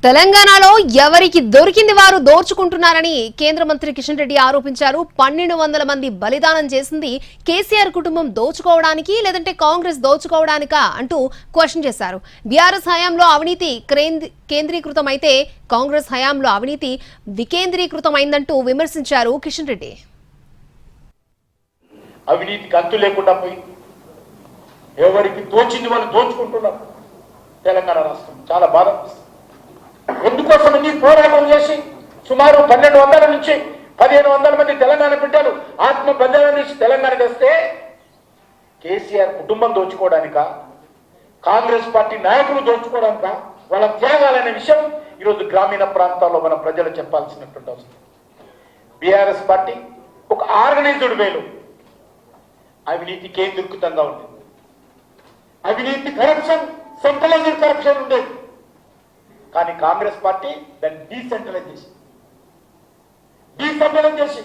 తెలంగాణలో ఎవరికి దొరికింది వారు దోచుకుంటున్నారని కేంద్ర మంత్రి కిషన్ రెడ్డి ఆరోపించారు. 1200 మంది బలిదానం చేసింది కేసీఆర్ కుటుంబం దోచుకోవడానికి లేదంటే కాంగ్రెస్ దోచుకోవడానికా అంటూ క్వశ్చన్ చేశారు. బీఆర్ఎస్ హయాంలో అవినీతి కేంద్రీకృతమైతే కాంగ్రెస్ హయాంలో అవినీతి వికేంద్రీకృతమైందంటూ విమర్శించారు కిషన్ రెడ్డి. అవినీతికి అంతు లేకుండా పోయి ఎవరికి దోచింది వాళ్ళు దోచుకుంటున్నారు. తెలంగాణ రాష్ట్రం చాలా బాధ. ఎందుకోసం ఈ పోరాటం చేసి సుమారు 1200 నుంచి 1500 మంది తెలంగాణ బిడ్డలు ఆత్మ బలిదానం చేసి తెలంగాణ తెస్తే కేసీఆర్ కుటుంబం దోచుకోవడానిక, కాంగ్రెస్ పార్టీ నాయకులు దోచుకోవడానిక, వాళ్ళ త్యాగాలనే విషయం ఈరోజు గ్రామీణ ప్రాంతాల్లో మన ప్రజలు చెప్పాల్సినటువంటి అవసరం. బీఆర్ఎస్ పార్టీ ఒక ఆర్గనైజ్డ్ వేలో అవినీతి కేంద్రీకృతంగా ఉండేది. అవినీతి కరప్షన్, సెంట్రలైజ్డ్ కరప్షన్ ఉండేది. కానీ కాంగ్రెస్ పార్టీ దాన్ని డీసెంట్రలైజ్ చేసి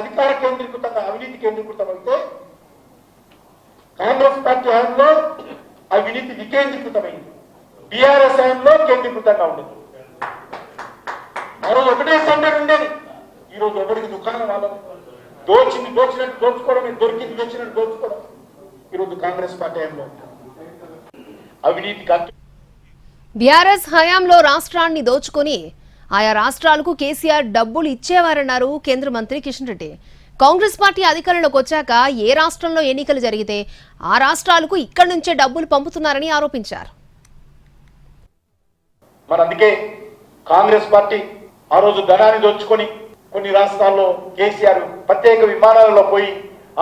అధికార కేంద్రీకృతంగా అవినీతి కేంద్రీకృతం అయితే కాంగ్రెస్ పార్టీ హయాంలో అవినీతి వికేంద్రీకృతమైంది. బీఆర్ఎస్ హయాంలో కేంద్రీకృతంగా ఉండేది. ఆ రోజు ఒకటే సెంటర్ ఉండేది. ఈరోజు ఎవరికి దుకాణం వాళ్ళని దోచినట్టు దోచుకోవడమే, దొరికింది దోచినట్టు దోచుకోవడం ఈరోజు కాంగ్రెస్ పార్టీ హయాంలో అవినీతికి. బీఆర్ఎస్ హయాంలో రాష్ట్రాన్ని దోచుకొని ఆయా రాష్ట్రాలకు కేసీఆర్ డబ్బులు ఇచ్చేవారన్నారు కేంద్ర మంత్రి కిషన్ రెడ్డి. కాంగ్రెస్ పార్టీ అధికారంలోకి వచ్చాక ఏ రాష్ట్రంలో ఎన్నికలు జరిగితే ఆ రాష్ట్రాలకు ఇక్కడి నుంచే డబ్బులు పంపుతున్నారని ఆరోపించారు. మరి అందుకే కాంగ్రెస్ పార్టీ ఆ రోజు ధనాన్ని దోచుకొని కొన్ని రాష్ట్రాల్లో కేసీఆర్ ప్రత్యేక విమానాలలో పోయి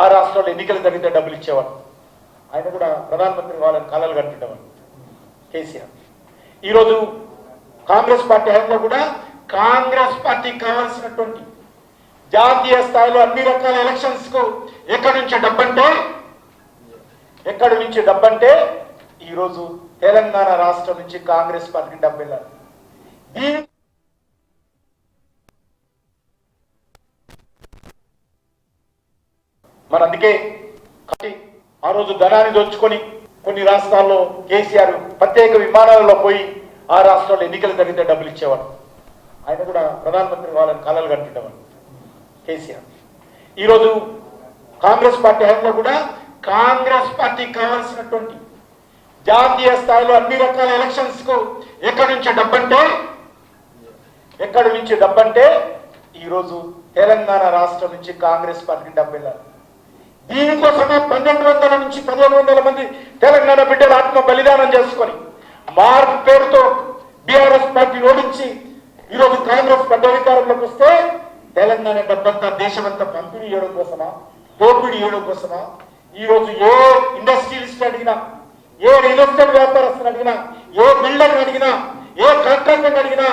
ఆ రాష్ట్రాల్లో ఎన్నికలు జరిగితే డబ్బులు ఇచ్చేవాడు. ఆయన కూడా ప్రధానమంత్రి వాళ్ళని కలలు కంటుండేవాడు కేసీఆర్. ఈరోజు కాంగ్రెస్ పార్టీ హయాంలో కూడా కాంగ్రెస్ పార్టీకి కావాల్సినటువంటి జాతీయ స్థాయిలో అన్ని రకాల ఎలక్షన్స్ కు ఎక్కడి నుంచి డబ్బంటే ఈరోజు తెలంగాణ రాష్ట్రం నుంచి కాంగ్రెస్ పార్టీకి డబ్బు వెళ్ళాలి. మరి అందుకే ఆ రోజు ధనాన్ని దోచుకొని కొన్ని రాష్ట్రాల్లో కేసీఆర్ ప్రత్యేక విమానాలలో పోయి ఆ రాష్ట్రాల్లో ఎన్నికలు జరిగితే డబ్బులు ఇచ్చేవాడు. ఆయన కూడా ప్రధానమంత్రి వాళ్ళని కలలు కంటుండేవాడు కేసీఆర్. ఈరోజు కాంగ్రెస్ పార్టీ హయాంలో కూడా కాంగ్రెస్ పార్టీకి కావాల్సినటువంటి జాతీయ స్థాయిలో అన్ని రకాల ఎలక్షన్స్ కు ఎక్కడి నుంచి డబ్బంటే ఈరోజు తెలంగాణ రాష్ట్రం నుంచి కాంగ్రెస్ పార్టీకి డబ్బు వెళ్ళాలి. దీనికోసమే 1200 నుంచి 1500 మంది తెలంగాణ బిడ్డలు ఆత్మ బలిదానం చేసుకొని మార్పు పేరుతో బీఆర్ఎస్ పార్టీ ఓడించి ఈరోజు కాంగ్రెస్ పార్టీ అధికారంలోకి వస్తే తెలంగాణ డబ్బంతా దేశమంతా పంపిణీ చేయడం కోసమా, దోపిడీ చేయడం కోసమా? ఈరోజు ఏ ఇండస్ట్రియలిస్ట్ అడిగినా, ఏ రియల్ ఎస్టేట్ వ్యాపారస్తుని అడిగినా, ఏ బిల్డర్ అడిగినా, ఏ కాంట్రాక్టర్ అడిగినా